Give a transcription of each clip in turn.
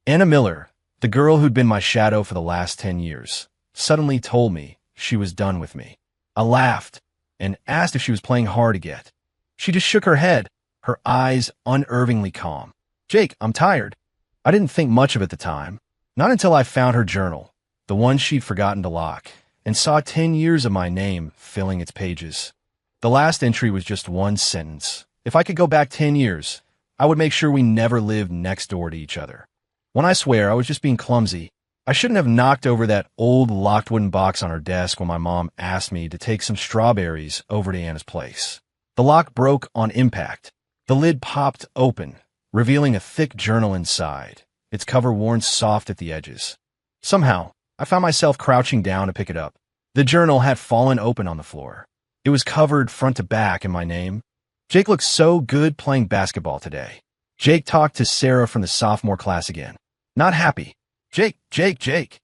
Anna Miller, the girl who'd been my shadow for the last 10 years, suddenly told me she was done with me. I laughed and asked if she was playing hard to get. She just shook her head, her eyes unervingly calm. Jake, I'm tired. I didn't think much of it at the time. Not until I found her journal, the one she'd forgotten to lock, and saw 10 years of my name filling its pages. The last entry was just one sentence. If I could go back 10 years, I would make sure we never lived next door to each other. When I swear I was just being clumsy, I shouldn't have knocked over that old locked wooden box on her desk when my mom asked me to take some strawberries over to Anna's place. The lock broke on impact. The lid popped open, revealing a thick journal inside, its cover worn soft at the edges. Somehow, I found myself crouching down to pick it up. The journal had fallen open on the floor. It was covered front to back in my name. Jake looked so good playing basketball today. Jake talked to Sarah from the sophomore class again. Not happy. Jake.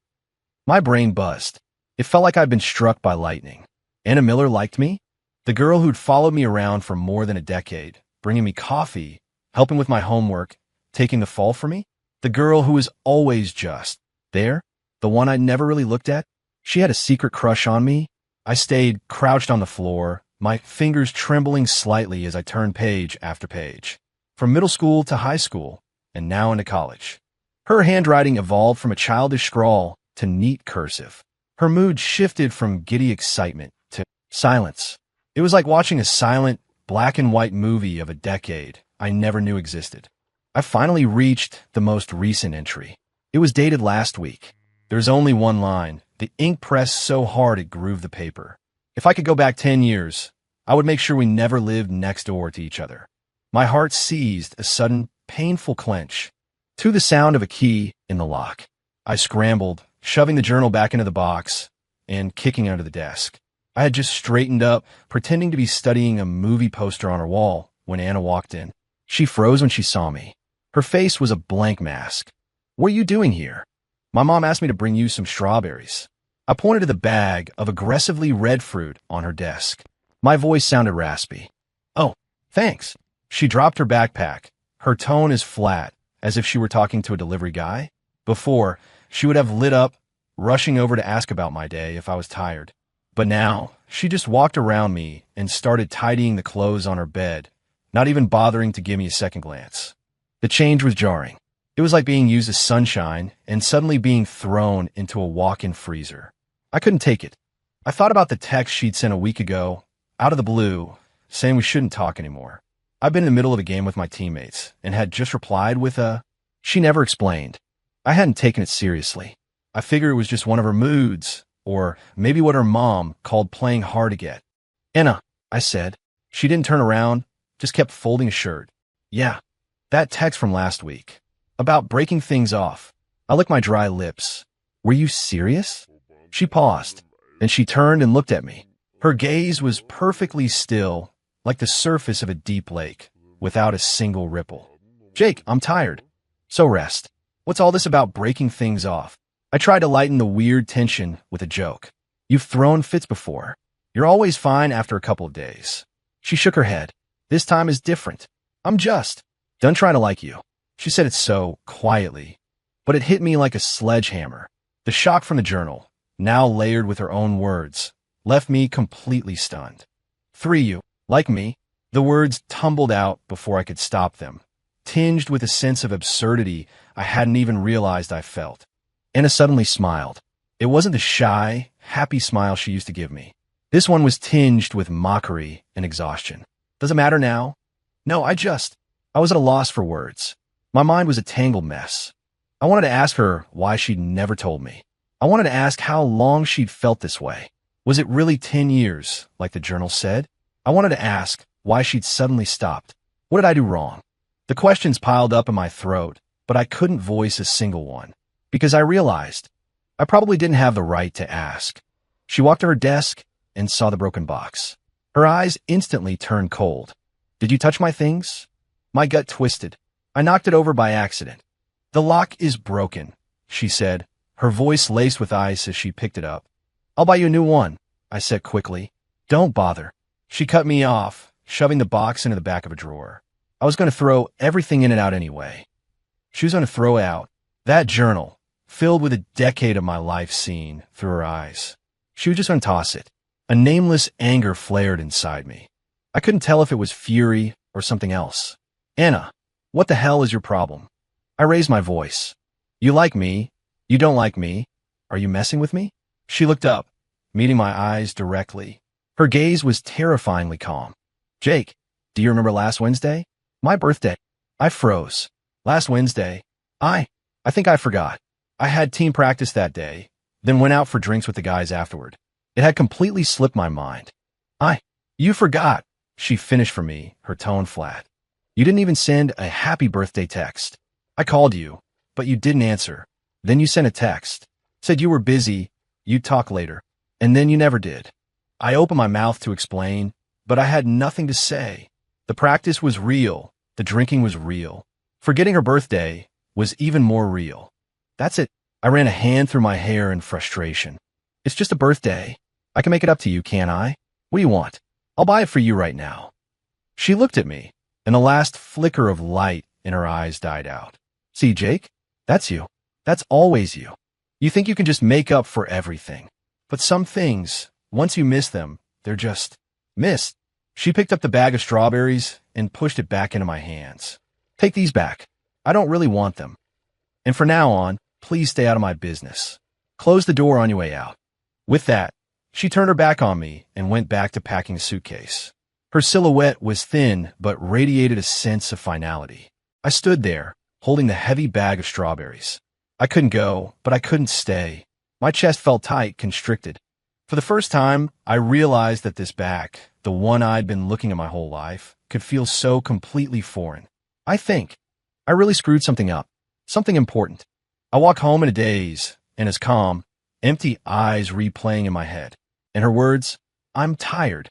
My brain buzzed. It felt like I'd been struck by lightning. Anna Miller liked me? The girl who'd followed me around for more than a decade, bringing me coffee, helping with my homework, taking the fall for me? The girl who was always just there? The one I'd never really looked at? She had a secret crush on me. I stayed crouched on the floor, my fingers trembling slightly as I turned page after page. From middle school to high school, and now into college. Her handwriting evolved from a childish scrawl to neat cursive. Her mood shifted from giddy excitement to silence. It was like watching a silent, black and white movie of a decade I never knew existed. I finally reached the most recent entry. It was dated last week. There's only one line. The ink pressed so hard it grooved the paper. If I could go back 10 years, I would make sure we never lived next door to each other. My heart seized a sudden, painful clench to the sound of a key in the lock. I scrambled, shoving the journal back into the box and kicking under the desk. I had just straightened up, pretending to be studying a movie poster on her wall when Anna walked in. She froze when she saw me. Her face was a blank mask. What are you doing here? My mom asked me to bring you some strawberries. I pointed to the bag of aggressively red fruit on her desk. My voice sounded raspy. Oh, thanks. She dropped her backpack, her tone as flat as if she were talking to a delivery guy. Before, she would have lit up, rushing over to ask about my day if I was tired. But now, she just walked around me and started tidying the clothes on her bed, not even bothering to give me a second glance. The change was jarring. It was like being used as sunshine and suddenly being thrown into a walk-in freezer. I couldn't take it. I thought about the text she'd sent a week ago, out of the blue, saying we shouldn't talk anymore. I'd been in the middle of a game with my teammates and had just replied with a... She never explained. I hadn't taken it seriously. I figured it was just one of her moods, or maybe what her mom called playing hard to get. Anna, I said. She didn't turn around, just kept folding a shirt. Yeah, that text from last week. About breaking things off. I licked my dry lips. Were you serious? She paused, and she turned and looked at me. Her gaze was perfectly still, like the surface of a deep lake, without a single ripple. Jake, I'm tired. So rest. What's all this about breaking things off? I tried to lighten the weird tension with a joke. You've thrown fits before. You're always fine after a couple of days. She shook her head. This time is different. I'm just done trying to like you. She said it so quietly, but it hit me like a sledgehammer. The shock from the journal, now layered with her own words, left me completely stunned. You, like me. The words tumbled out before I could stop them, tinged with a sense of absurdity I hadn't even realized I felt. Anna suddenly smiled. It wasn't the shy, happy smile she used to give me. This one was tinged with mockery and exhaustion. Does it matter now? No, I was at a loss for words. My mind was a tangled mess. I wanted to ask her why she'd never told me. I wanted to ask how long she'd felt this way. Was it really 10 years, like the journal said? I wanted to ask why she'd suddenly stopped. What did I do wrong? The questions piled up in my throat, but I couldn't voice a single one, because I realized I probably didn't have the right to ask. She walked to her desk and saw the broken box. Her eyes instantly turned cold. Did you touch my things? My gut twisted. I knocked it over by accident. The lock is broken, she said, her voice laced with ice as she picked it up. I'll buy you a new one, I said quickly. Don't bother. She cut me off, shoving the box into the back of a drawer. I was going to throw everything in and out anyway. She was going to throw out That journal, filled with a decade of my life seen through her eyes. She would just untoss it. A nameless anger flared inside me. I couldn't tell if it was fury or something else. Anna, what the hell is your problem? I raised my voice. You like me. You don't like me. Are you messing with me? She looked up, meeting my eyes directly. Her gaze was terrifyingly calm. Jake, do you remember last Wednesday? My birthday. I froze. Last Wednesday. I think I forgot. I had team practice that day, then went out for drinks with the guys afterward. It had completely slipped my mind. You forgot, she finished for me, her tone flat. You didn't even send a happy birthday text. I called you, but you didn't answer. Then you sent a text. Said you were busy, you'd talk later. And then you never did. I opened my mouth to explain, but I had nothing to say. The practice was real. The drinking was real. Forgetting her birthday was even more real. That's it. I ran a hand through my hair in frustration. It's just a birthday. I can make it up to you, can't I? What do you want? I'll buy it for you right now. She looked at me, and the last flicker of light in her eyes died out. See, Jake? That's you. That's always you. You think you can just make up for everything. But some things, once you miss them, they're just missed. She picked up the bag of strawberries and pushed it back into my hands. Take these back. I don't really want them. And from now on, please stay out of my business. Close the door on your way out. With that, she turned her back on me and went back to packing a suitcase. Her silhouette was thin but radiated a sense of finality. I stood there, holding the heavy bag of strawberries. I couldn't go, but I couldn't stay. My chest felt tight, constricted. For the first time, I realized that this back, the one I'd been looking at my whole life, could feel so completely foreign. I think I really screwed something up, something important. I walked home in a daze, and as calm, empty eyes replaying in my head. And her words, I'm tired.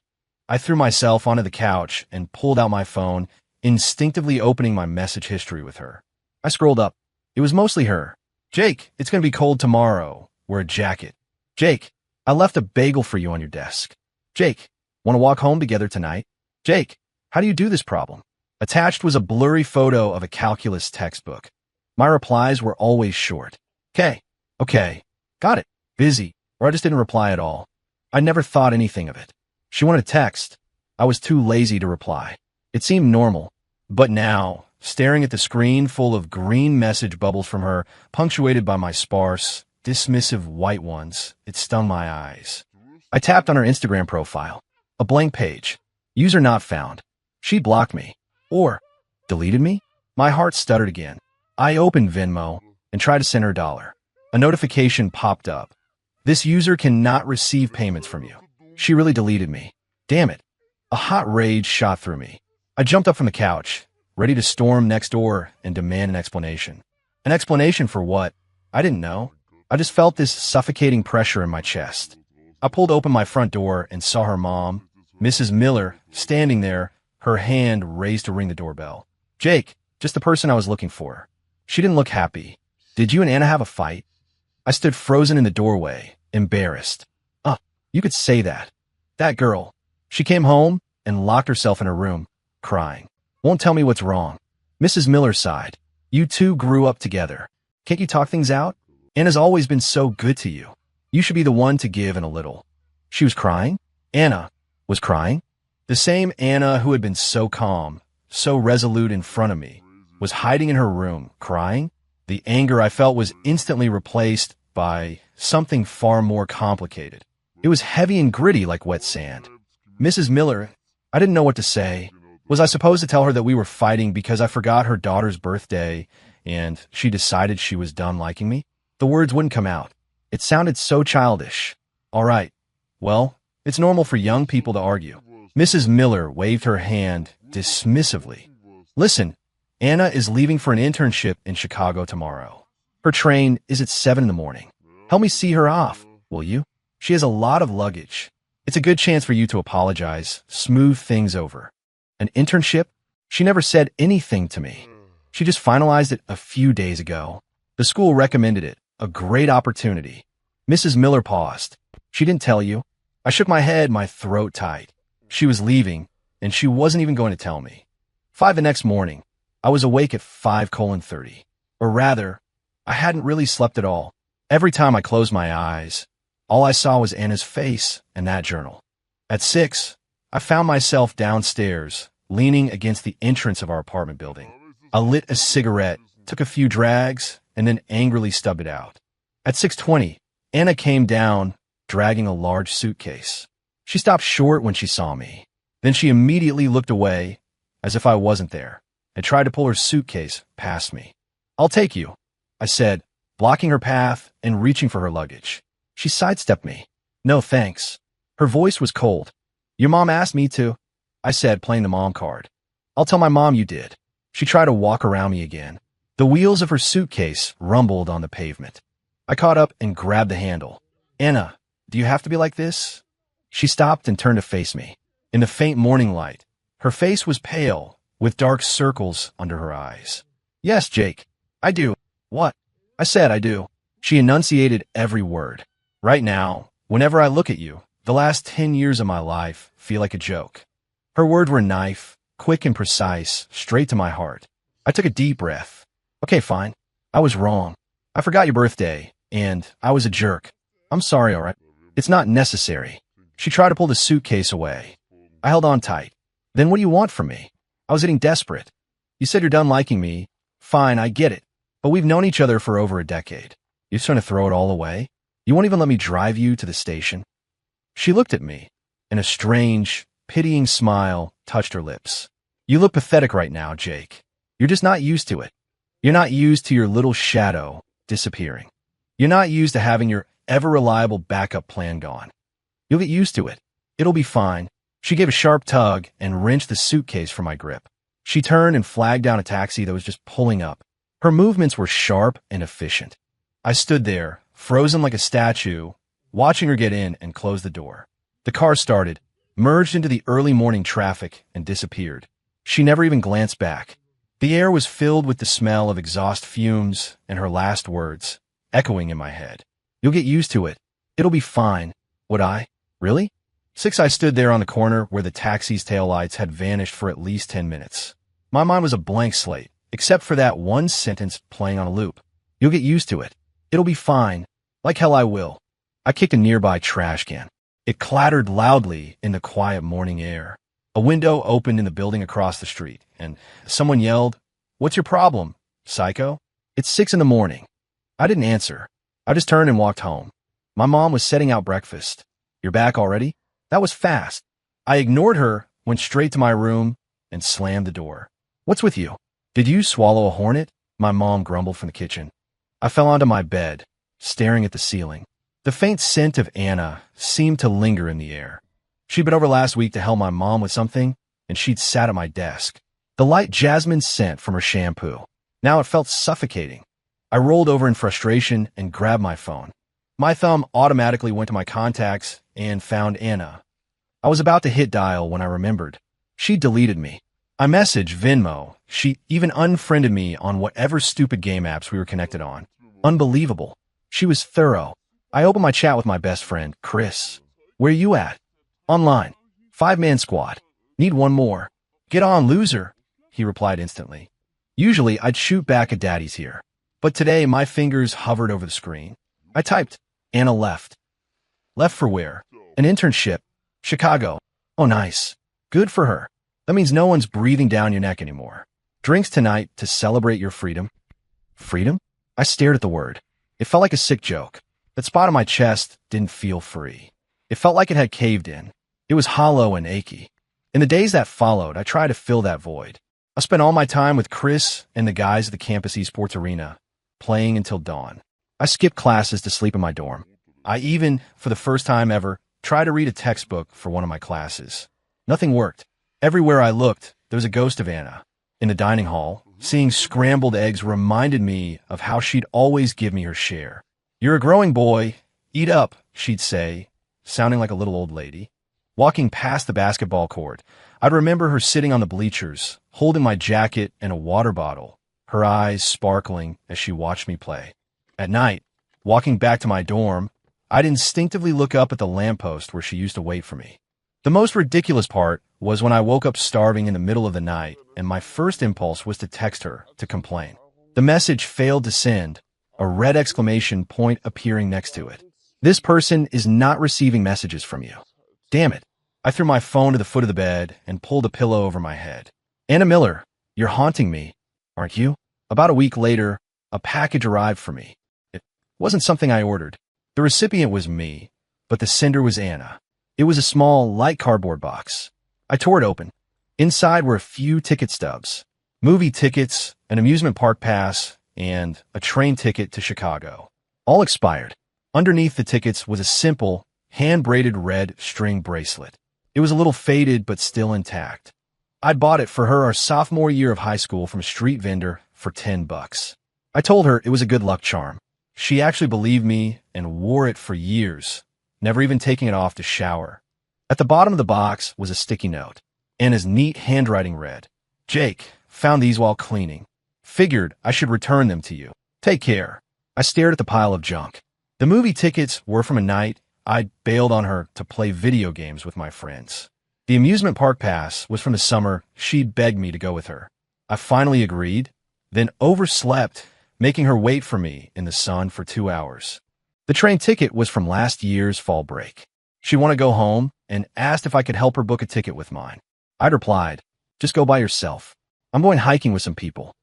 I threw myself onto the couch and pulled out my phone, instinctively opening my message history with her. I scrolled up. It was mostly her. Jake, it's going to be cold tomorrow. Wear a jacket. Jake, I left a bagel for you on your desk. Jake, want to walk home together tonight? Jake, how do you do this problem? Attached was a blurry photo of a calculus textbook. My replies were always short. Okay, got it, busy, or I just didn't reply at all. I never thought anything of it. She wanted a text. I was too lazy to reply. It seemed normal. But now, staring at the screen full of green message bubbles from her, punctuated by my sparse, dismissive white ones, it stung my eyes. I tapped on her Instagram profile. A blank page. User not found. She blocked me. Or deleted me? My heart stuttered again. I opened Venmo and tried to send her $1. A notification popped up. This user cannot receive payments from you. She really deleted me. Damn it. A hot rage shot through me. I jumped up from the couch, ready to storm next door and demand an explanation. An explanation for what? I didn't know. I just felt this suffocating pressure in my chest. I pulled open my front door and saw her mom, Mrs. Miller, standing there, her hand raised to ring the doorbell. Jake, just the person I was looking for. She didn't look happy. Did you and Anna have a fight? I stood frozen in the doorway, embarrassed. You could say that. That girl. She came home and locked herself in her room, crying. Won't tell me what's wrong. Mrs. Miller sighed. You two grew up together. Can't you talk things out? Anna's always been so good to you. You should be the one to give in a little. She was crying? Anna was crying? The same Anna who had been so calm, so resolute in front of me, was hiding in her room, crying? The anger I felt was instantly replaced by something far more complicated. It was heavy and gritty like wet sand. Mrs. Miller, I didn't know what to say. Was I supposed to tell her that we were fighting because I forgot her daughter's birthday and she decided she was done liking me? The words wouldn't come out. It sounded so childish. All right. Well, it's normal for young people to argue. Mrs. Miller waved her hand dismissively. Listen, Anna is leaving for an internship in Chicago tomorrow. Her train is at 7 in the morning. Help me see her off, will you? She has a lot of luggage. It's a good chance for you to apologize, smooth things over. An internship? She never said anything to me. She just finalized it a few days ago. The school recommended it. A great opportunity. Mrs. Miller paused. She didn't tell you. I shook my head, my throat tight. She was leaving, and she wasn't even going to tell me. 5 the next morning. I was awake at 5:30. Or rather, I hadn't really slept at all. Every time I closed my eyes, all I saw was Anna's face and that journal. At 6, I found myself downstairs, leaning against the entrance of our apartment building. I lit a cigarette, took a few drags, and then angrily stubbed it out. At 6:20, Anna came down, dragging a large suitcase. She stopped short when she saw me. Then she immediately looked away, as if I wasn't there, and tried to pull her suitcase past me. "I'll take you," I said, blocking her path and reaching for her luggage. She sidestepped me. "No, thanks." Her voice was cold. "Your mom asked me to," I said, playing the mom card. "I'll tell my mom you did." She tried to walk around me again. The wheels of her suitcase rumbled on the pavement. I caught up and grabbed the handle. "Anna, do you have to be like this?" She stopped and turned to face me. In the faint morning light, her face was pale, with dark circles under her eyes. "Yes, Jake, I do." "What?" I said I do. She enunciated every word. "Right now, whenever I look at you, the last 10 years of my life feel like a joke." Her words were knife, quick and precise, straight to my heart. I took a deep breath. "Okay, fine. I was wrong. I forgot your birthday, and I was a jerk. I'm sorry, all right? It's not necessary." She tried to pull the suitcase away. I held on tight. "Then what do you want from me?" I was getting desperate. "You said you're done liking me. Fine, I get it. But we've known each other for over a decade. You're just trying to throw it all away? You won't even let me drive you to the station?" She looked at me, and a strange, pitying smile touched her lips. "You look pathetic right now, Jake. You're just not used to it. You're not used to your little shadow disappearing. You're not used to having your ever-reliable backup plan gone. You'll get used to it. It'll be fine." She gave a sharp tug and wrenched the suitcase from my grip. She turned and flagged down a taxi that was just pulling up. Her movements were sharp and efficient. I stood there, frozen like a statue, watching her get in and close the door. The car started, merged into the early morning traffic, and disappeared. She never even glanced back. The air was filled with the smell of exhaust fumes and her last words, echoing in my head. "You'll get used to it. It'll be fine." Would I? Really? 6, I stood there on the corner where the taxi's taillights had vanished for at least 10 minutes. My mind was a blank slate, except for that one sentence playing on a loop. "You'll get used to it. It'll be fine. Like hell I will." I kicked a nearby trash can. It clattered loudly in the quiet morning air. A window opened in the building across the street, and someone yelled, "What's your problem, psycho?" "It's 6 in the morning." I didn't answer. I just turned and walked home. My mom was setting out breakfast. "You're back already?" That was fast. I ignored her, went straight to my room, and slammed the door. "What's with you? Did you swallow a hornet?" My mom grumbled from the kitchen. I fell onto my bed, staring at the ceiling. The faint scent of Anna seemed to linger in the air. She'd been over last week to help my mom with something, and she'd sat at my desk. The light jasmine scent from her shampoo. Now it felt suffocating. I rolled over in frustration and grabbed my phone. My thumb automatically went to my contacts and found Anna. I was about to hit dial when I remembered. She deleted me. I messaged Venmo. She even unfriended me on whatever stupid game apps we were connected on. Unbelievable. She was thorough. I opened my chat with my best friend, Chris. "Where you at?" "Online. 5-man squad. Need one more." "Get on, loser," he replied instantly. Usually, I'd shoot back at daddy's here. But today, my fingers hovered over the screen. I typed, "Anna left." "Left for where?" "An internship. Chicago." "Oh, nice. Good for her. That means no one's breathing down your neck anymore. Drinks tonight to celebrate your freedom." Freedom? I stared at the word. It felt like a sick joke. That spot on my chest didn't feel free. It felt like it had caved in. It was hollow and achy. In the days that followed, I tried to fill that void. I spent all my time with Chris and the guys at the campus esports arena, playing until dawn. I skipped classes to sleep in my dorm. I even, for the first time ever, tried to read a textbook for one of my classes. Nothing worked. Everywhere I looked, there was a ghost of Anna. In the dining hall, seeing scrambled eggs reminded me of how she'd always give me her share. "You're a growing boy. Eat up," she'd say, sounding like a little old lady. Walking past the basketball court, I'd remember her sitting on the bleachers, holding my jacket and a water bottle, her eyes sparkling as she watched me play. At night, walking back to my dorm, I'd instinctively look up at the lamppost where she used to wait for me. The most ridiculous part was when I woke up starving in the middle of the night, and my first impulse was to text her to complain. The message failed to send, a red exclamation point appearing next to it. This person is not receiving messages from you. Damn it. I threw my phone to the foot of the bed and pulled a pillow over my head. Anna Miller, you're haunting me, aren't you? About a week later, a package arrived for me. It wasn't something I ordered. The recipient was me, but the sender was Anna. It was a small, light cardboard box. I tore it open. Inside were a few ticket stubs, movie tickets, an amusement park pass, and a train ticket to Chicago. All expired. Underneath the tickets was a simple, hand-braided red string bracelet. It was a little faded, but still intact. I'd bought it for her our sophomore year of high school from a street vendor for $10. I told her it was a good luck charm. She actually believed me and wore it for years, never even taking it off to shower. At the bottom of the box was a sticky note. Anna's neat handwriting read, "Jake, found these while cleaning. Figured I should return them to you. Take care." I stared at the pile of junk. The movie tickets were from a night I'd bailed on her to play video games with my friends. The amusement park pass was from the summer she'd begged me to go with her. I finally agreed, then overslept, making her wait for me in the sun for 2 hours. The train ticket was from last year's fall break. She wanted to go home and asked if I could help her book a ticket with mine. I'd replied, "Just go by yourself. I'm going hiking with some people."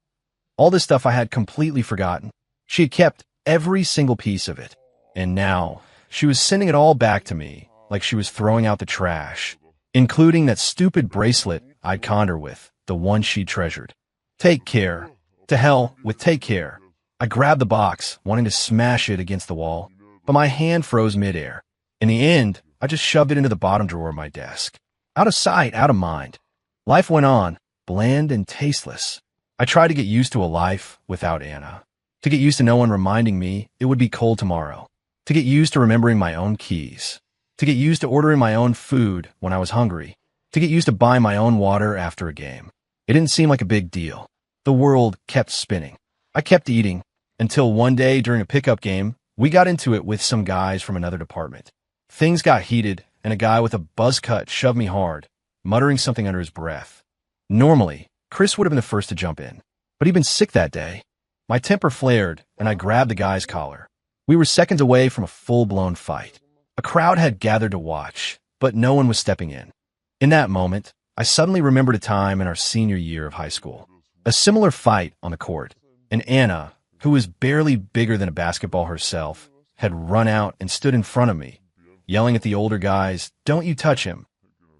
All this stuff I had completely forgotten. She had kept every single piece of it, and now she was sending it all back to me like she was throwing out the trash, including that stupid bracelet I'd conned her with, the one she treasured. Take care. To hell with take care. I grabbed the box, wanting to smash it against the wall, but my hand froze midair. In the end, I just shoved it into the bottom drawer of my desk. Out of sight, out of mind. Life went on, bland and tasteless. I tried to get used to a life without Anna. To get used to no one reminding me it would be cold tomorrow. To get used to remembering my own keys. To get used to ordering my own food when I was hungry. To get used to buying my own water after a game. It didn't seem like a big deal. The world kept spinning. I kept eating, until one day during a pickup game, we got into it with some guys from another department. Things got heated, and a guy with a buzz cut shoved me hard, muttering something under his breath. Normally, Chris would have been the first to jump in, but he'd been sick that day. My temper flared, and I grabbed the guy's collar. We were seconds away from a full-blown fight. A crowd had gathered to watch, but no one was stepping in. In that moment, I suddenly remembered a time in our senior year of high school. A similar fight on the court, and Anna, who was barely bigger than a basketball herself, had run out and stood in front of me, yelling at the older guys, "Don't you touch him."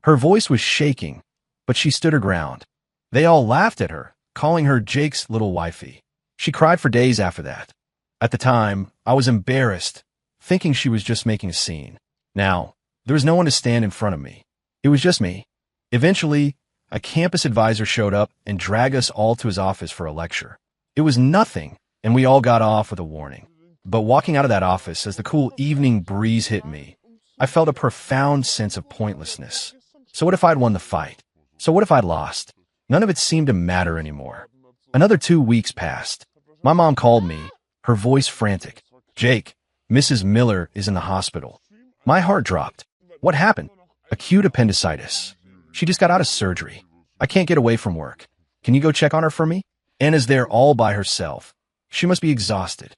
Her voice was shaking, but she stood her ground. They all laughed at her, calling her Jake's little wifey. She cried for days after that. At the time, I was embarrassed, thinking she was just making a scene. Now, there was no one to stand in front of me. It was just me. Eventually, a campus advisor showed up and dragged us all to his office for a lecture. It was nothing, and we all got off with a warning. But walking out of that office as the cool evening breeze hit me, I felt a profound sense of pointlessness. So what if I'd won the fight? So what if I'd lost? None of it seemed to matter anymore. Another 2 weeks passed. My mom called me, her voice frantic. "Jake, Mrs. Miller is in the hospital." My heart dropped. What happened? Acute appendicitis. She just got out of surgery. I can't get away from work. Can you go check on her for me? Anna's there all by herself. She must be exhausted.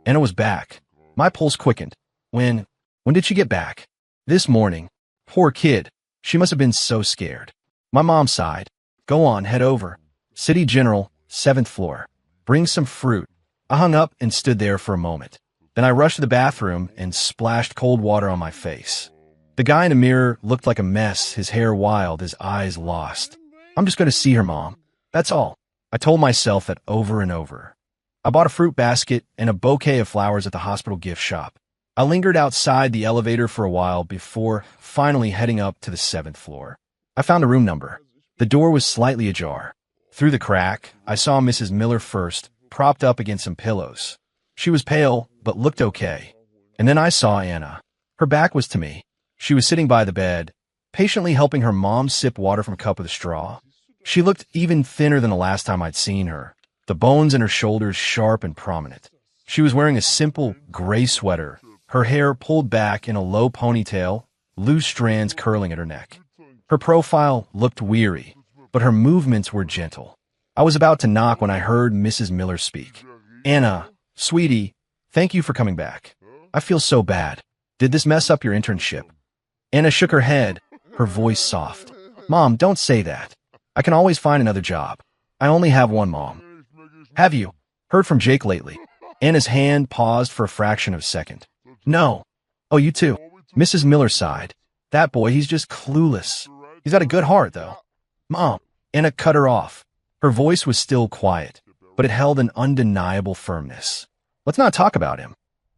Anna was back. My pulse quickened. When did she get back? This morning. Poor kid. She must have been so scared. My mom sighed. "Go on, head over. City General, 7th floor. Bring some fruit." I hung up and stood there for a moment. Then I rushed to the bathroom and splashed cold water on my face. The guy in the mirror looked like a mess, his hair wild, his eyes lost. "I'm just going to see her, Mom. That's all." I told myself that over and over. I bought a fruit basket and a bouquet of flowers at the hospital gift shop. I lingered outside the elevator for a while before finally heading up to the 7th floor. I found a room number. The door was slightly ajar. Through the crack, I saw Mrs. Miller first, propped up against some pillows. She was pale, but looked okay. And then I saw Anna. Her back was to me. She was sitting by the bed, patiently helping her mom sip water from a cup with a straw. She looked even thinner than the last time I'd seen her, the bones in her shoulders sharp and prominent. She was wearing a simple gray sweater, her hair pulled back in a low ponytail, loose strands curling at her neck. Her profile looked weary, but her movements were gentle. I was about to knock when I heard Mrs. Miller speak. "Anna, sweetie, Thank you for coming back. I feel so bad. Did this mess up your internship? Anna shook her head, her voice soft. Mom, don't say that. I can always find another job. I only have one mom. Have you heard from Jake lately? Anna's hand paused for a fraction of a second. No. Oh, you too. Mrs. Miller sighed. That boy, he's just clueless. He's got a good heart, though. Mom. Anna cut her off. Her voice was still quiet, but it held an undeniable firmness. Let's not talk about him.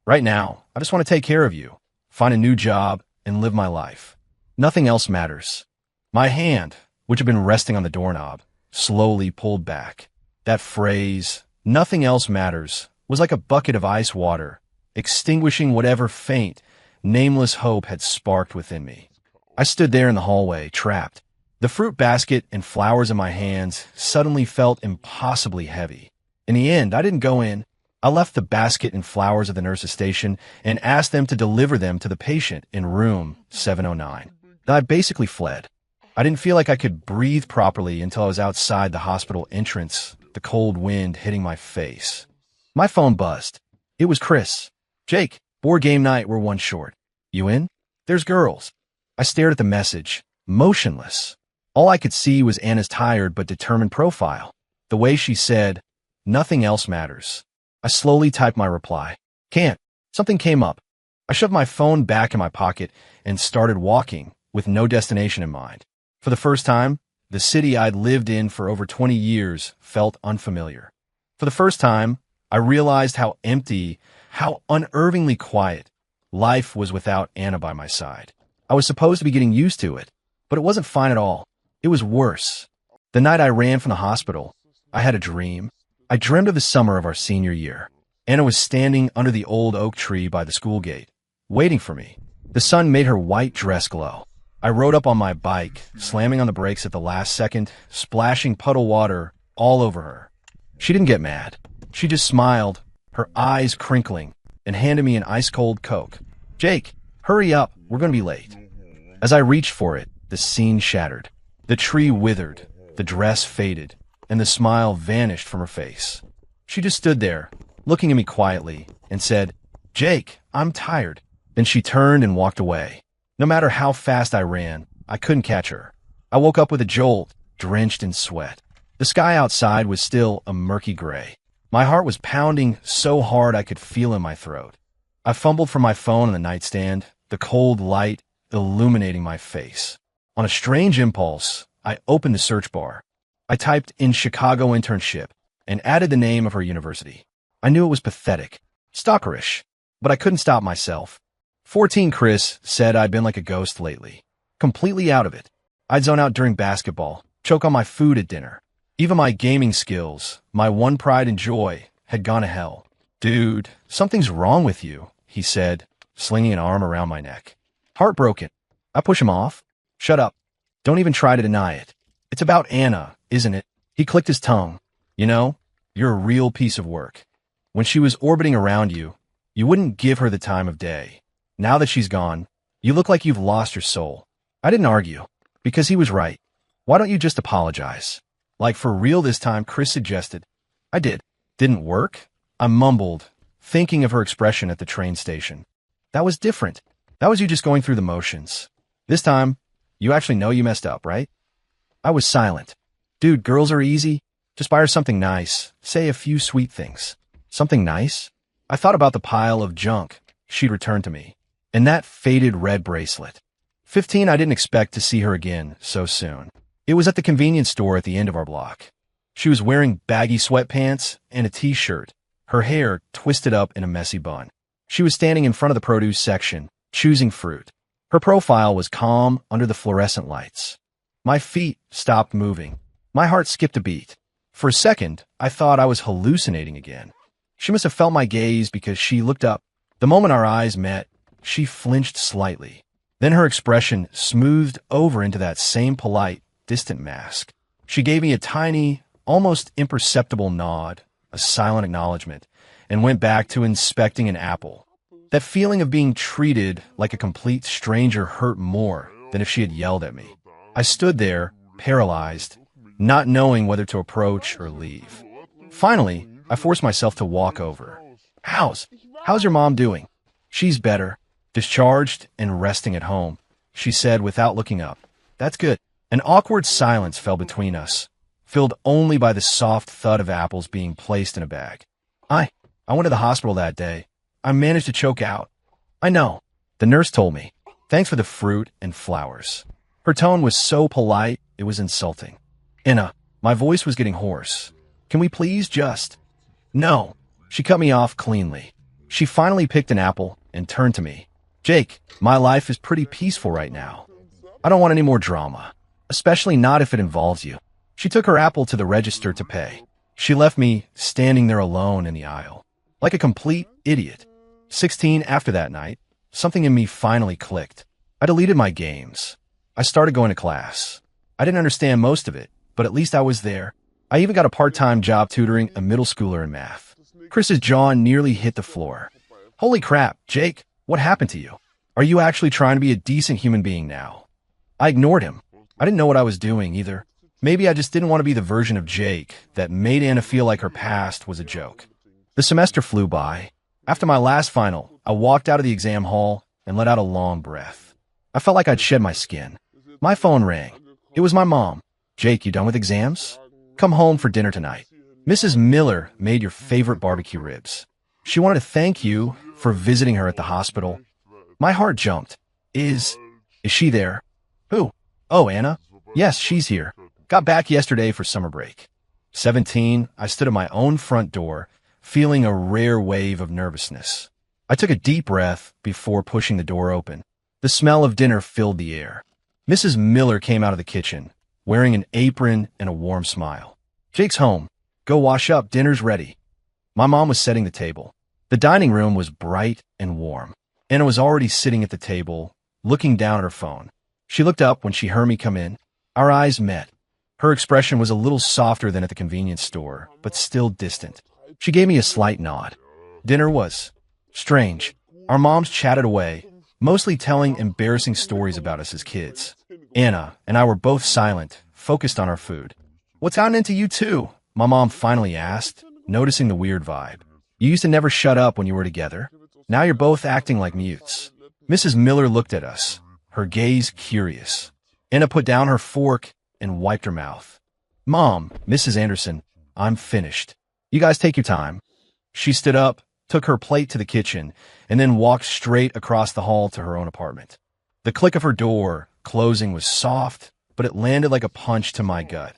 Right now, I just want to take care of you, find a new job, and live my life. Nothing else matters. My hand, which had been resting on the doorknob, slowly pulled back. That phrase, nothing else matters, was like a bucket of ice water, extinguishing whatever faint, nameless hope had sparked within me. I stood there in the hallway, trapped. The fruit basket and flowers in my hands suddenly felt impossibly heavy. In the end, I didn't go in. I left the basket and flowers at the nurse's station and asked them to deliver them to the patient in room 709. I basically fled. I didn't feel like I could breathe properly until I was outside the hospital entrance, the cold wind hitting my face. My phone buzzed. It was Chris. Jake, board game night, we're one short. You in? There's girls. I stared at the message, motionless. All I could see was Anna's tired but determined profile. The way she said, nothing else matters. I slowly typed my reply. Can't. Something came up. I shoved my phone back in my pocket and started walking with no destination in mind. For the first time, the city I'd lived in for over 20 years felt unfamiliar. For the first time, I realized how empty, how unervingly quiet life was without Anna by my side. I was supposed to be getting used to it, but it wasn't fine at all. It was worse. The night I ran from the hospital, I had a dream. I dreamed of the summer of our senior year. Anna was standing under the old oak tree by the school gate, waiting for me. The sun made her white dress glow. I rode up on my bike, slamming on the brakes at the last second, splashing puddle water all over her. She didn't get mad. She just smiled, her eyes crinkling, and handed me an ice-cold Coke. Jake, hurry up, we're going to be late. As I reached for it, the scene shattered. The tree withered, the dress faded, and the smile vanished from her face. She just stood there, looking at me quietly, and said, Jake, I'm tired. Then she turned and walked away. No matter how fast I ran, I couldn't catch her. I woke up with a jolt, drenched in sweat. The sky outside was still a murky gray. My heart was pounding so hard I could feel in my throat. I fumbled for my phone on the nightstand, the cold light illuminating my face. On a strange impulse, I opened the search bar. I typed in Chicago internship and added the name of her university. I knew it was pathetic, stalkerish, but I couldn't stop myself. 14 Chris said I'd been like a ghost lately, completely out of it. I'd zone out during basketball, choke on my food at dinner. Even my gaming skills, my one pride and joy, had gone to hell. Dude, something's wrong with you, he said, slinging an arm around my neck. Heartbroken. I push him off. Shut up. Don't even try to deny it. It's about Anna, isn't it? He clicked his tongue. You know, you're a real piece of work. When she was orbiting around you, you wouldn't give her the time of day. Now that she's gone, you look like you've lost your soul. I didn't argue, because he was right. Why don't you just apologize? Like for real this time, Chris suggested. I did. Didn't work? I mumbled, thinking of her expression at the train station. That was different. That was you just going through the motions. This time, you actually know you messed up, right? I was silent. Dude, girls are easy. Just buy her something nice. Say a few sweet things. Something nice? I thought about the pile of junk she'd returned to me, and that faded red bracelet. 15, I didn't expect to see her again so soon. It was at the convenience store at the end of our block. She was wearing baggy sweatpants and a t-shirt, her hair twisted up in a messy bun. She was standing in front of the produce section, choosing fruit. Her profile was calm under the fluorescent lights. My feet stopped moving. My heart skipped a beat. For a second, I thought I was hallucinating again. She must have felt my gaze because she looked up. The moment our eyes met, she flinched slightly. Then her expression smoothed over into that same polite, distant mask. She gave me a tiny, almost imperceptible nod, a silent acknowledgement, and went back to inspecting an apple. That feeling of being treated like a complete stranger hurt more than if she had yelled at me. I stood there, paralyzed, not knowing whether to approach or leave. Finally, I forced myself to walk over. How's How's your mom doing? She's better, discharged and resting at home, she said without looking up. That's good. An awkward silence fell between us, filled only by the soft thud of apples being placed in a bag. I went to the hospital that day. I managed to choke out. I know. The nurse told me. Thanks for the fruit and flowers. Her tone was so polite, it was insulting. Anna, my voice was getting hoarse. Can we please just... No. She cut me off cleanly. She finally picked an apple and turned to me. Jake, my life is pretty peaceful right now. I don't want any more drama, especially not if it involves you. She took her apple to the register to pay. She left me standing there alone in the aisle, like a complete idiot. 16 after that night, something in me finally clicked. I deleted my games. I started going to class. I didn't understand most of it, but at least I was there. I even got a part-time job tutoring a middle schooler in math. Chris's jaw nearly hit the floor. Holy crap, Jake, what happened to you? Are you actually trying to be a decent human being now? I ignored him. I didn't know what I was doing either. Maybe I just didn't want to be the version of Jake that made Anna feel like her past was a joke. The semester flew by. After my last final, I walked out of the exam hall and let out a long breath. I felt like I'd shed my skin. My phone rang. It was my mom. Jake, you done with exams? Come home for dinner tonight. Mrs. Miller made your favorite barbecue ribs. She wanted to thank you for visiting her at the hospital. My heart jumped. Is she there? Who? Oh, Anna? Yes, she's here. Got back yesterday for summer break. 17, I stood at my own front door, feeling a rare wave of nervousness. I took a deep breath before pushing the door open. The smell of dinner filled the air. Mrs. Miller came out of the kitchen, wearing an apron and a warm smile. Jake's home. Go wash up, dinner's ready. My mom was setting the table. The dining room was bright and warm. Anna was already sitting at the table, looking down at her phone. She looked up when she heard me come in. Our eyes met. Her expression was a little softer than at the convenience store, but still distant. She gave me a slight nod. Dinner was strange. Our moms chatted away, mostly telling embarrassing stories about us as kids. Anna and I were both silent, focused on our food. What's gotten into you two? My mom finally asked, noticing the weird vibe. You used to never shut up when you were together. Now you're both acting like mutes. Mrs. Miller looked at us, her gaze curious. Anna put down her fork and wiped her mouth. Mom, Mrs. Anderson, I'm finished. You guys take your time. She stood up, took her plate to the kitchen, and then walked straight across the hall to her own apartment. The click of her door closing was soft, but it landed like a punch to my gut.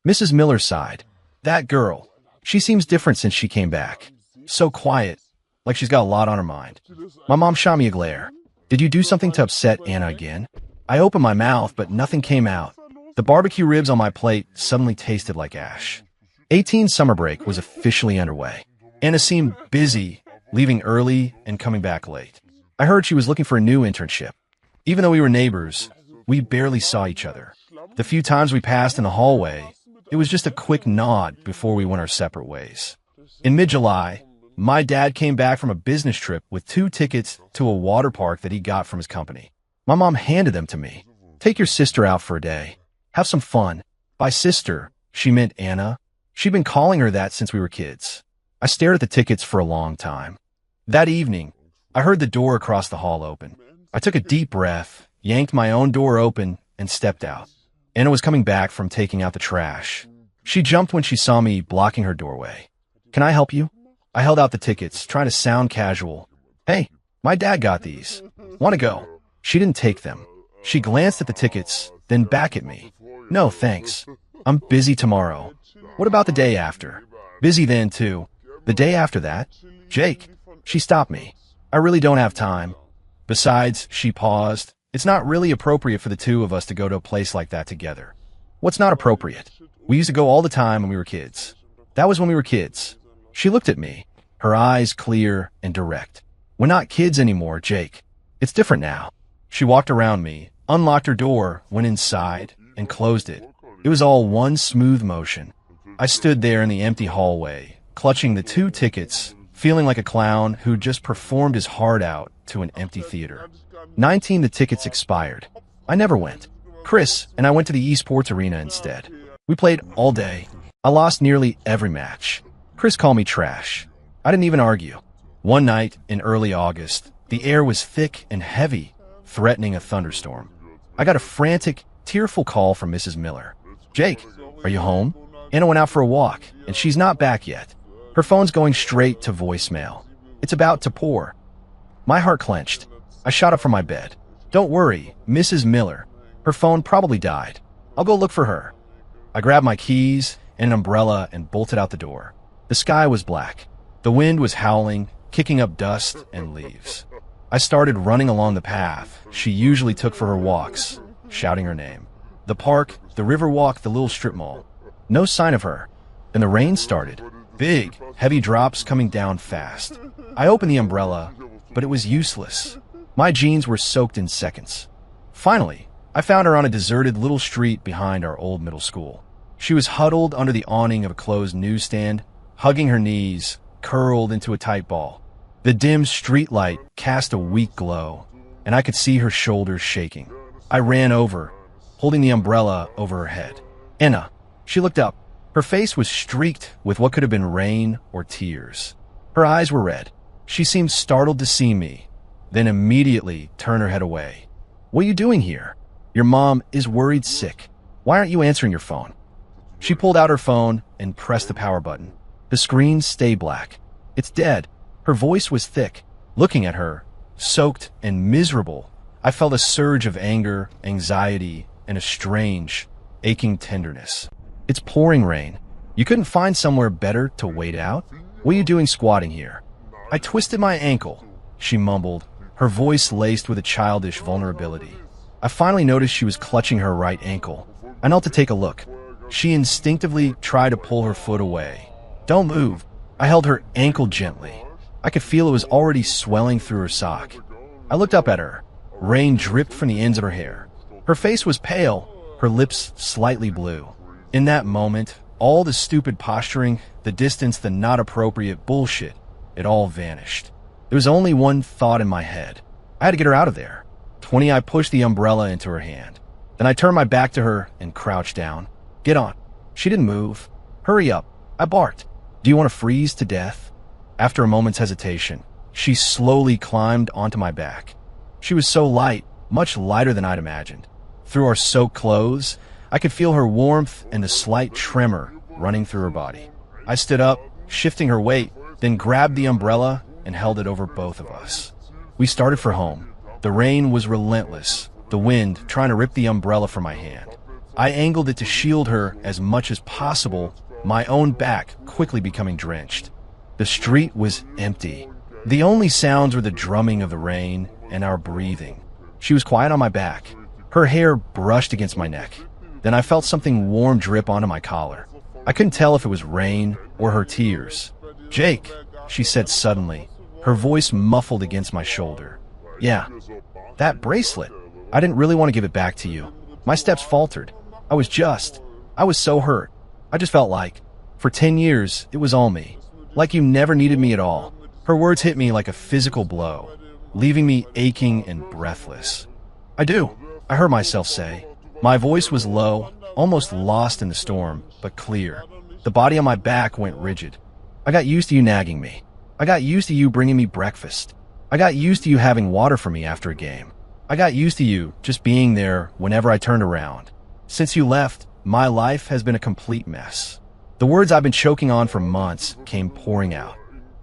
Mrs. Miller sighed. That girl, she seems different since she came back. So quiet, like she's got a lot on her mind. My mom shot me a glare. Did you do something to upset Anna again? I opened my mouth, but nothing came out. The barbecue ribs on my plate suddenly tasted like ash. 18 summer break was officially underway. Anna seemed busy, leaving early and coming back late. I heard she was looking for a new internship. Even though we were neighbors, we barely saw each other. The few times we passed in the hallway, it was just a quick nod before we went our separate ways. In mid-July, my dad came back from a business trip with 2 tickets to a water park that he got from his company. My mom handed them to me. Take your sister out for a day. Have some fun. By sister, she meant Anna. She'd been calling her that since we were kids. I stared at the tickets for a long time. That evening, I heard the door across the hall open. I took a deep breath, yanked my own door open, and stepped out. Anna was coming back from taking out the trash. She jumped when she saw me blocking her doorway. Can I help you? I held out the tickets, trying to sound casual. Hey, my dad got these. Want to go? She didn't take them. She glanced at the tickets, then back at me. No, thanks. I'm busy tomorrow. What about the day after? Busy then, too. The day after that? Jake. She stopped me. I really don't have time. Besides, she paused. It's not really appropriate for the two of us to go to a place like that together. What's not appropriate? We used to go all the time when we were kids. That was when we were kids. She looked at me, her eyes clear and direct. We're not kids anymore, Jake. It's different now. She walked around me, unlocked her door, went inside, and closed it. It was all one smooth motion. I stood there in the empty hallway, clutching the 2 tickets, feeling like a clown who just performed his heart out to an empty theater. 19, the tickets expired. I never went. Chris and I went to the esports arena instead. We played all day. I lost nearly every match. Chris called me trash. I didn't even argue. One night in early August, the air was thick and heavy, threatening a thunderstorm. I got a frantic, tearful call from Mrs. Miller. "Jake, are you home? Anna went out for a walk, and she's not back yet. Her phone's going straight to voicemail. It's about to pour." My heart clenched. I shot up from my bed. "Don't worry, Mrs. Miller. Her phone probably died. I'll go look for her." I grabbed my keys and an umbrella and bolted out the door. The sky was black. The wind was howling, kicking up dust and leaves. I started running along the path she usually took for her walks, shouting her name. The park, the river walk, the little strip mall. No sign of her. Then the rain started. Big, heavy drops coming down fast. I opened the umbrella, but it was useless. My jeans were soaked in seconds. Finally, I found her on a deserted little street behind our old middle school. She was huddled under the awning of a closed newsstand, hugging her knees, curled into a tight ball. The dim streetlight cast a weak glow, and I could see her shoulders shaking. I ran over, holding the umbrella over her head. "Anna." She looked up. Her face was streaked with what could have been rain or tears. Her eyes were red. She seemed startled to see me, then immediately turned her head away. "What are you doing here? Your mom is worried sick. Why aren't you answering your phone?" She pulled out her phone and pressed the power button. The screen stayed black. "It's dead." Her voice was thick. Looking at her, soaked and miserable, I felt a surge of anger, anxiety, and a strange, aching tenderness. "It's pouring rain. You couldn't find somewhere better to wait out? What are you doing squatting here?" "I twisted my ankle," she mumbled, her voice laced with a childish vulnerability. I finally noticed she was clutching her right ankle. I knelt to take a look. She instinctively tried to pull her foot away. "Don't move." I held her ankle gently. I could feel it was already swelling through her sock. I looked up at her. Rain dripped from the ends of her hair. Her face was pale, her lips slightly blue. In that moment, all the stupid posturing, the distance, the not appropriate bullshit, it all vanished. There was only one thought in my head. I had to get her out of there. I pushed the umbrella into her hand. Then I turned my back to her and crouched down. "Get on." She didn't move. "Hurry up," I barked. "Do you want to freeze to death?" After a moment's hesitation, she slowly climbed onto my back. She was so light, much lighter than I'd imagined. Through our soaked clothes, I could feel her warmth and a slight tremor running through her body. I stood up, shifting her weight, then grabbed the umbrella and held it over both of us. We started for home. The rain was relentless, the wind trying to rip the umbrella from my hand. I angled it to shield her as much as possible, my own back quickly becoming drenched. The street was empty. The only sounds were the drumming of the rain and our breathing. She was quiet on my back. Her hair brushed against my neck. Then I felt something warm drip onto my collar. I couldn't tell if it was rain or her tears. "Jake," she said suddenly, her voice muffled against my shoulder. "Yeah, that bracelet. I didn't really want to give it back to you." My steps faltered. I was so hurt. I just felt like, for 10 years, it was all me. Like you never needed me at all. Her words hit me like a physical blow, leaving me aching and breathless. "I do," I heard myself say. My voice was low, almost lost in the storm, but clear. The body on my back went rigid. "I got used to you nagging me. I got used to you bringing me breakfast. I got used to you having water for me after a game. I got used to you just being there whenever I turned around. Since you left, my life has been a complete mess." The words I've been choking on for months came pouring out.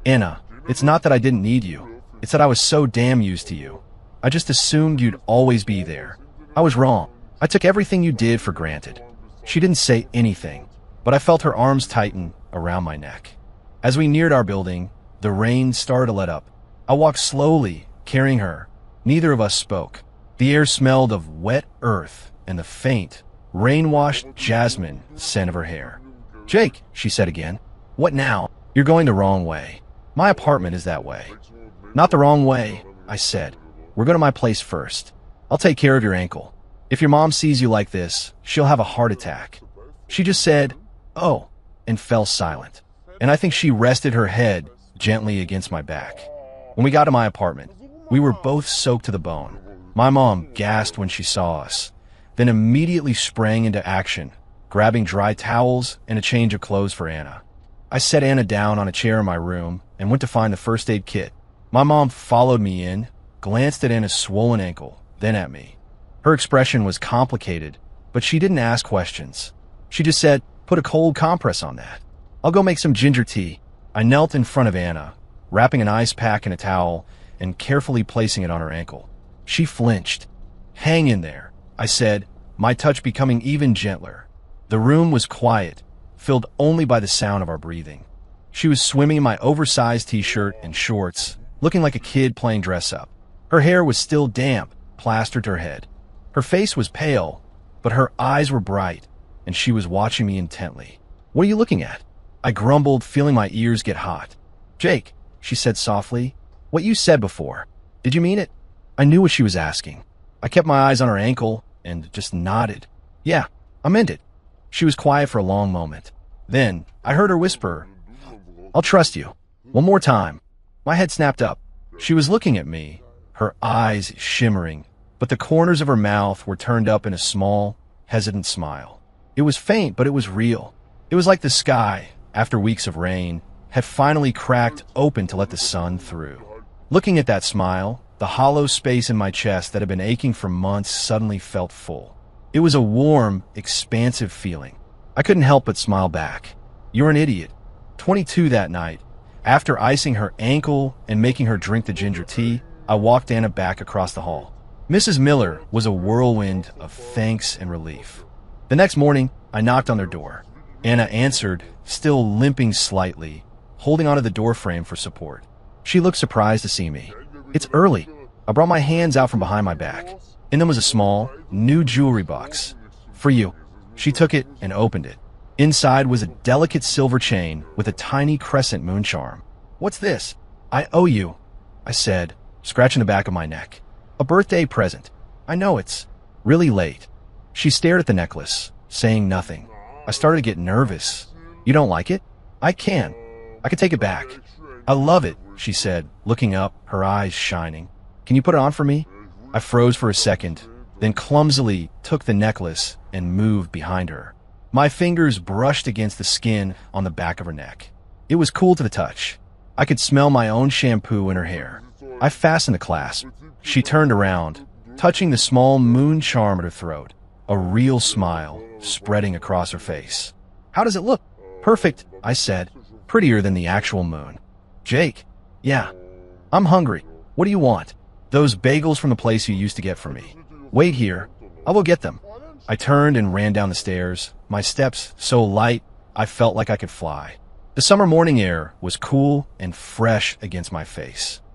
"Anna, it's not that I didn't need you. It's that I was so damn used to you. I just assumed you'd always be there. I was wrong. I took everything you did for granted." She didn't say anything, but I felt her arms tighten around my neck. As we neared our building, the rain started to let up. I walked slowly, carrying her. Neither of us spoke. The air smelled of wet earth and the faint, rain-washed jasmine scent of her hair. "Jake," she said again. "What now?" "You're going the wrong way. My apartment is that way." "Not the wrong way," I said. "We're going to my place first. I'll take care of your ankle. If your mom sees you like this, she'll have a heart attack." She just said, "Oh," and fell silent. And I think she rested her head gently against my back. When we got to my apartment, we were both soaked to the bone. My mom gasped when she saw us, then immediately sprang into action, grabbing dry towels and a change of clothes for Anna. I set Anna down on a chair in my room and went to find the first aid kit. My mom followed me in, glanced at Anna's swollen ankle, then at me. Her expression was complicated, but she didn't ask questions. She just said, "Put a cold compress on that. I'll go make some ginger tea." I knelt in front of Anna, wrapping an ice pack in a towel and carefully placing it on her ankle. She flinched. "Hang in there," I said, my touch becoming even gentler. The room was quiet, filled only by the sound of our breathing. She was swimming in my oversized t-shirt and shorts, looking like a kid playing dress-up. Her hair was still damp, plastered to her head. Her face was pale, but her eyes were bright, and she was watching me intently. "What are you looking at?" I grumbled, feeling my ears get hot. "Jake," she said softly, "what you said before, did you mean it?" I knew what she was asking. I kept my eyes on her ankle and just nodded. "Yeah, I meant it." She was quiet for a long moment. Then I heard her whisper, "I'll trust you. One more time." My head snapped up. She was looking at me, her eyes shimmering, but the corners of her mouth were turned up in a small, hesitant smile. It was faint, but it was real. It was like the sky, after weeks of rain, had finally cracked open to let the sun through. Looking at that smile, the hollow space in my chest that had been aching for months suddenly felt full. It was a warm, expansive feeling. I couldn't help but smile back. "You're an idiot." 22 that night, after icing her ankle and making her drink the ginger tea, I walked Anna back across the hall. Mrs. Miller was a whirlwind of thanks and relief. The next morning, I knocked on their door. Anna answered, still limping slightly, holding onto the doorframe for support. She looked surprised to see me. "It's early." I brought my hands out from behind my back. In them was a small, new jewelry box. "For you." She took it and opened it. Inside was a delicate silver chain with a tiny crescent moon charm. "What's this?" "I owe you," I said, scratching the back of my neck. "A birthday present. I know it's really late." She stared at the necklace, saying nothing. I started to get nervous. "You don't like it?" I can take it back." "I love it," she said, looking up, her eyes shining. "Can you put it on for me?" I froze for a second, then clumsily took the necklace and moved behind her. My fingers brushed against the skin on the back of her neck. It was cool to the touch. I could smell my own shampoo in her hair. I fastened the clasp. She turned around, touching the small moon charm at her throat, a real smile spreading across her face. "How does it look?" "Perfect," I said, "prettier than the actual moon." "Jake." "Yeah. I'm hungry. What do you want?" "Those bagels from the place you used to get for me." "Wait here. I will get them." I turned and ran down the stairs, my steps so light I felt like I could fly. The summer morning air was cool and fresh against my face.